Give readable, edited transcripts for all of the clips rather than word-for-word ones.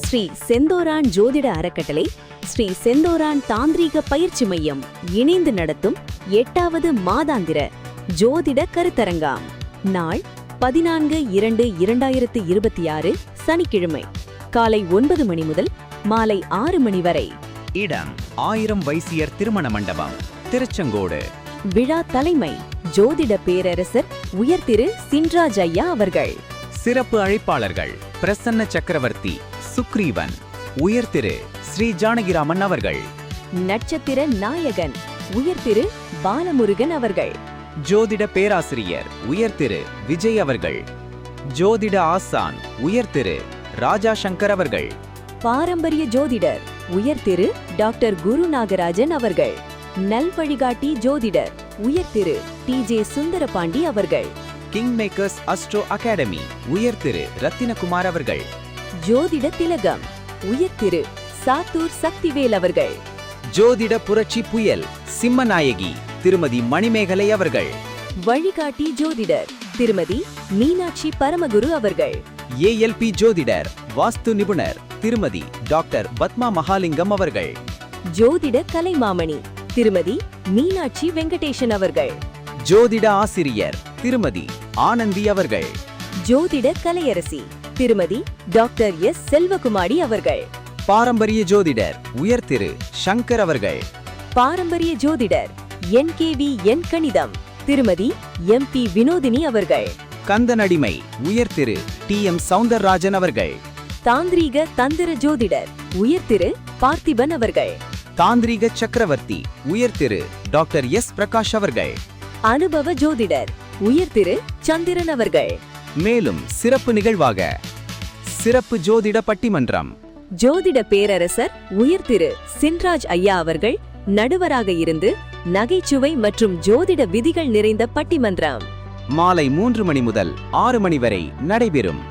ஸ்ரீ செந்தோரான் ஜோதிட அறக்கட்டளை, ஸ்ரீ செந்தோரான் தாந்திரீக பயிற்சி மையம் இணைந்து நடத்தும் 8வது மாதாந்திர ஜோதிட கருத்தரங்கம். நாள் 14/2/2026 சனிக்கிழமை காலை 9 மணி முதல் மாலை 6 மணி வரை. இடம் 1000 வைசியர் திருமண மண்டபம், திருச்செங்கோடு. விழா தலைமை ஜோதிட பேரரசர் உயர் திரு சின்ராஜ் ஐயா அவர்கள். சிறப்பு அழைப்பாளர்கள் பிரசன்ன சக்கரவர்த்தி, சுக்ரீவன், உயர் திரு ஸ்ரீ ஜானகிராமன் அவர்கள். நட்சத்திர நாயகன் உயர் திரு பாலமுருகன் அவர்கள். ஜோதிட பேராசிரியர் உயர் திரு விஜய் அவர்கள். ஜோதிட ஆசான் உயர் திரு ராஜா சங்கர் அவர்கள். பாரம்பரிய ஜோதிடர் உயர் திரு டாக்டர் குரு நாகராஜன் அவர்கள். நல் வழிகாட்டி ஜோதிடர் உயர் திரு டி.ஜே. சுந்தரபாண்டி அவர்கள். கிங் மேக்கர்ஸ் அஸ்ட்ரோ அகாடமி உயர் திரு ரத்தினகுமார் அவர்கள். ஜோதிட திலகம் உயர் திரு சாத்தூர் சக்திவேல் அவர்கள். ஜோதிட புரட்சி புயல் சிம்மநாயகி திருமதி மணிமேகலை அவர்கள். வழிகாட்டி ஜோதிடர் திருமதி மீனாட்சி பரமகுரு அவர்கள். ஏஎல்பி ஜோதிடர் வாஸ்து நிபுணர் திருமதி டாக்டர் பத்மா மகாலிங்கம் அவர்கள். ஜோதிட கலைமாமணி திருமதி மீனாட்சி வெங்கடேசன் அவர்கள். ஜோதிட ஆசிரியர் திருமதி ஆனந்தி அவர்கள். ஜோதிட கலையரசி திருமதி டாக்டர் எஸ். செல்வகுமாரி அவர்கள். பாரம்பரிய ஜோதிடர் உயர் திரு சங்கர் அவர்கள். பாரம்பரிய ஜோதிடர் NKV என் கணிதம் திருமதி MP வினோதினி அவர்கள். கந்தனடிமை உயர் திரு TM சௌந்தரராஜன் அவர்கள். தாந்திரீக தந்திர ஜோதிடர் உயர் திரு பார்த்திபன் அவர்கள். தாந்திரீக சக்கரவர்த்தி உயர் திரு டாக்டர் எஸ். பிரகாஷ் அவர்கள். அனுபவ ஜோதிடர் உயர் திரு சந்திரன் அவர்கள். மேலும் சிறப்பு நிகழ்வாக சிறப்பு ஜோதிட பட்டிமன்றம். ஜோதிட பேரரசர் உயர் திரு சின்ராஜ் ஐயா அவர்கள் நடுவராக இருந்து நகைச்சுவை மற்றும் ஜோதிட விதிகள் நிறைந்த பட்டிமன்றம் மாலை 3 மணி முதல் 6 மணி வரை நடைபெறும்.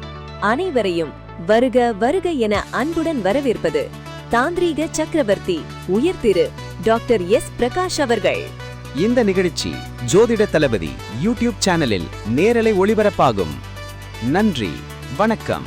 அனைவரையும் வருக வருக என அன்புடன் வரவேற்பது தாந்திரீக சக்கரவர்த்தி உயர் திரு டாக்டர் எஸ். பிரகாஷ் அவர்கள். இந்த நிகழ்ச்சி ஜோதிட தளபதி யூடியூப் சேனலில் நேரலை ஒளிபரப்பாகும். நன்றி, வணக்கம்.